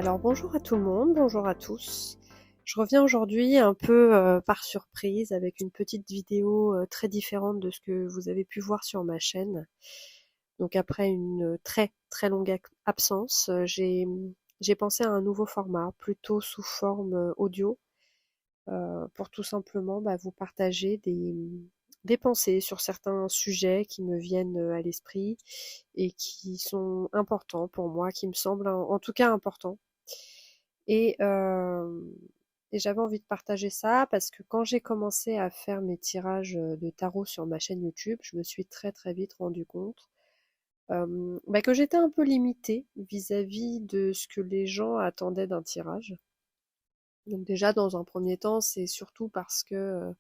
Alors bonjour à tout le monde, bonjour à tous. Je reviens aujourd'hui un peu par surprise avec une petite vidéo très différente de ce que vous avez pu voir sur ma chaîne. Donc après une très très longue absence, j'ai pensé à un nouveau format, plutôt sous forme audio, pour tout simplement vous partager des pensées sur certains sujets qui me viennent à l'esprit et qui sont importants pour moi, qui me semblent en tout cas importants. Et, euh, et j'avais envie de partager ça parce que quand j'ai commencé à faire mes tirages de tarot sur ma chaîne YouTube, je me suis très très vite rendu compte que j'étais un peu limitée vis-à-vis de ce que les gens attendaient d'un tirage. Donc déjà, dans un premier temps, c'est surtout parce que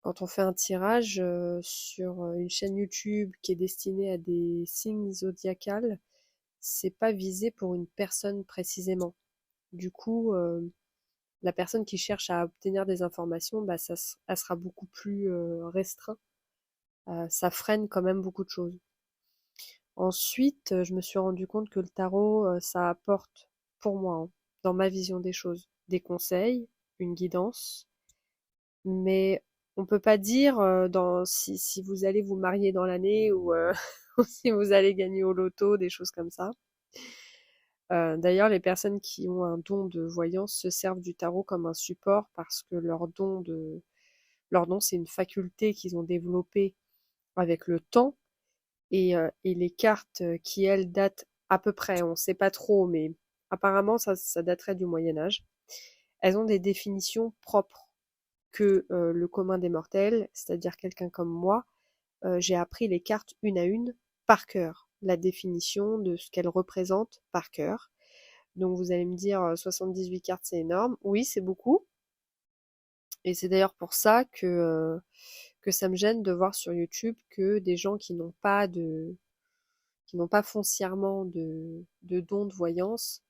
quand on fait un tirage sur une chaîne YouTube qui est destinée à des signes zodiacales, c'est pas visé pour une personne précisément. Du coup, la personne qui cherche à obtenir des informations, elle sera beaucoup plus restreint. Ça freine quand même beaucoup de choses. Ensuite, je me suis rendu compte que le tarot, ça apporte, pour moi, hein, dans ma vision des choses, des conseils, une guidance, mais on peut pas dire si vous allez vous marier dans l'année ou, ou si vous allez gagner au loto, des choses comme ça. D'ailleurs, les personnes qui ont un don de voyance se servent du tarot comme un support parce que leur don, c'est une faculté qu'ils ont développée avec le temps et les cartes qui, elles, datent à peu près, on ne sait pas trop, mais apparemment, ça daterait du Moyen Âge. Elles ont des définitions propres que le commun des mortels, c'est-à-dire quelqu'un comme moi, j'ai appris les cartes une à une par cœur, la définition de ce qu'elles représentent par cœur. Donc vous allez me dire 78 cartes c'est énorme. Oui, c'est beaucoup. Et c'est d'ailleurs pour ça que ça me gêne de voir sur YouTube que des gens qui n'ont pas foncièrement de don de voyance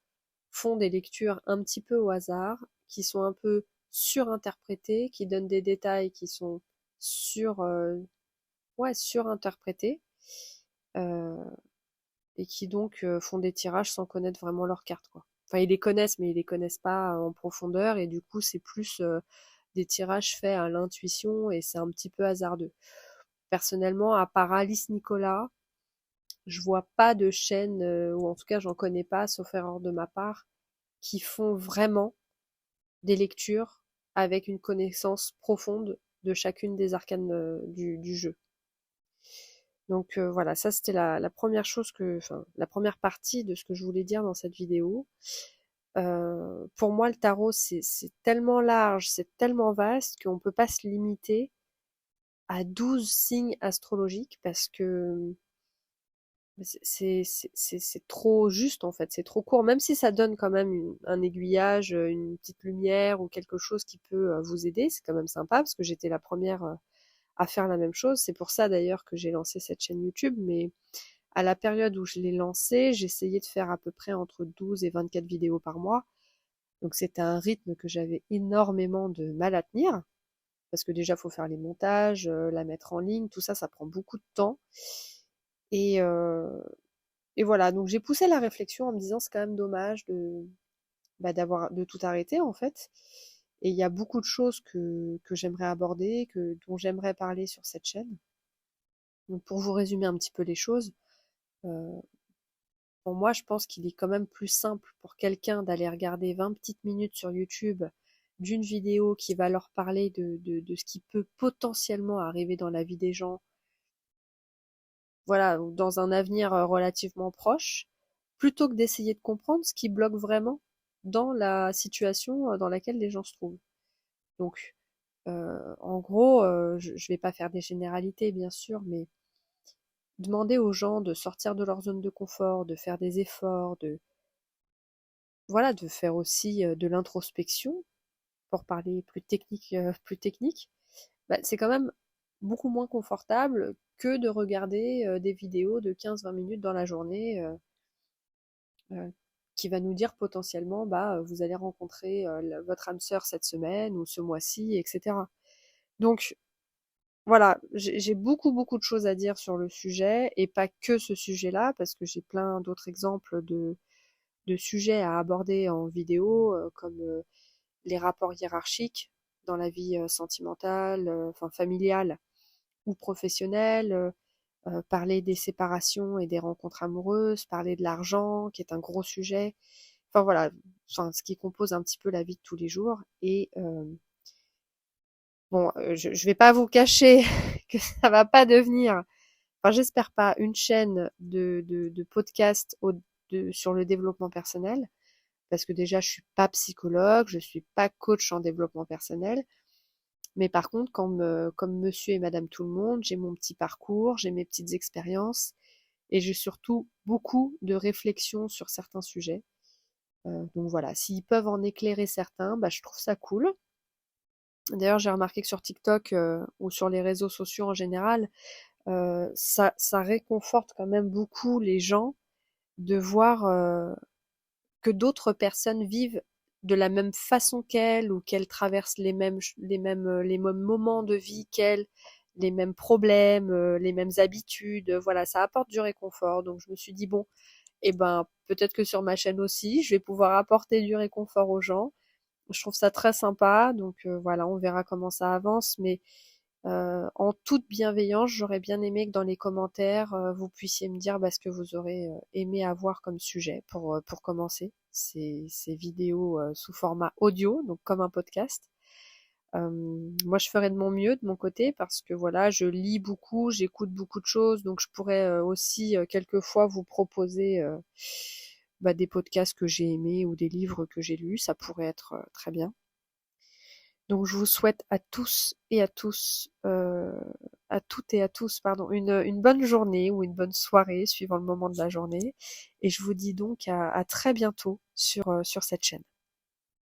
font des lectures un petit peu au hasard, qui sont un peu surinterprétées, qui donnent des détails qui sont sur, surinterprétés, euh, et qui donc font des tirages sans connaître vraiment leurs cartes, quoi. Enfin, ils les connaissent, mais ils les connaissent pas en profondeur, et du coup, c'est plus des tirages faits à l'intuition, et c'est un petit peu hasardeux. Personnellement, à part Alice Nicolas, je vois pas de chaîne, ou en tout cas, j'en connais pas, sauf erreur de ma part, qui font vraiment des lectures avec une connaissance profonde de chacune des arcanes du jeu. Donc voilà, ça c'était la première chose enfin, la première partie de ce que je voulais dire dans cette vidéo. Pour moi, le tarot, c'est tellement large, c'est tellement vaste qu'on peut pas se limiter à 12 signes astrologiques parce que c'est trop juste en fait, c'est trop court, même si ça donne quand même un aiguillage, une petite lumière ou quelque chose qui peut vous aider, c'est quand même sympa parce que j'étais la première à faire la même chose. C'est pour ça d'ailleurs que j'ai lancé cette chaîne YouTube, mais à la période où je l'ai lancée, j'essayais de faire à peu près entre 12 et 24 vidéos par mois. Donc c'était un rythme que j'avais énormément de mal à tenir, parce que déjà, il faut faire les montages, la mettre en ligne, tout ça, ça prend beaucoup de temps. Et, euh, et voilà, donc j'ai poussé la réflexion en me disant c'est quand même dommage de tout arrêter en fait. Et il y a beaucoup de choses que j'aimerais aborder, dont j'aimerais parler sur cette chaîne. Donc pour vous résumer un petit peu les choses, euh, pour moi, je pense qu'il est quand même plus simple pour quelqu'un d'aller regarder 20 petites minutes sur YouTube d'une vidéo qui va leur parler de ce qui peut potentiellement arriver dans la vie des gens, voilà, dans un avenir relativement proche, plutôt que d'essayer de comprendre ce qui bloque vraiment dans la situation dans laquelle les gens se trouvent. Donc, en gros, je vais pas faire des généralités, bien sûr, mais demander aux gens de sortir de leur zone de confort, de faire des efforts, de faire aussi de l'introspection, pour parler plus technique, c'est quand même beaucoup moins confortable que de regarder des vidéos de 15-20 minutes dans la journée euh, qui va nous dire potentiellement vous allez rencontrer votre âme sœur cette semaine ou ce mois-ci, etc. Donc voilà, j'ai beaucoup beaucoup de choses à dire sur le sujet et pas que ce sujet-là parce que j'ai plein d'autres exemples de de sujets à aborder en vidéo, comme les rapports hiérarchiques dans la vie sentimentale, enfin familiale ou professionnelle, parler des séparations et des rencontres amoureuses, parler de l'argent, qui est un gros sujet. Enfin voilà, enfin, ce qui compose un petit peu la vie de tous les jours. Et bon, je vais pas vous cacher que ça va pas devenir, enfin j'espère pas, une chaîne de podcast sur le développement personnel, parce que déjà je suis pas psychologue, je suis pas coach en développement personnel. Mais par contre, comme monsieur et madame tout le monde, j'ai mon petit parcours, j'ai mes petites expériences et j'ai surtout beaucoup de réflexions sur certains sujets. Donc voilà, s'ils peuvent en éclairer certains, bah, je trouve ça cool. D'ailleurs, j'ai remarqué que sur TikTok ou sur les réseaux sociaux en général, ça réconforte quand même beaucoup les gens de voir que d'autres personnes vivent de la même façon qu'elles ou qu'elles traversent les mêmes moments de vie qu'elles, les mêmes problèmes, les mêmes habitudes. Voilà, ça apporte du réconfort. Donc je me suis dit bon, eh ben peut-être que sur ma chaîne aussi, je vais pouvoir apporter du réconfort aux gens. Je trouve ça très sympa. Donc voilà, on verra comment ça avance, mais en toute bienveillance, j'aurais bien aimé que dans les commentaires, vous puissiez me dire ce que vous aurez aimé avoir comme sujet pour commencer ces vidéos sous format audio, donc comme un podcast. Moi, je ferai de mon mieux de mon côté parce que voilà, je lis beaucoup, j'écoute beaucoup de choses, donc je pourrais aussi quelquefois vous proposer des podcasts que j'ai aimés ou des livres que j'ai lus, ça pourrait être très bien. Donc je vous souhaite à tous et à toutes et à tous, pardon, une bonne journée ou une bonne soirée suivant le moment de la journée. Et je vous dis donc à très bientôt sur cette chaîne.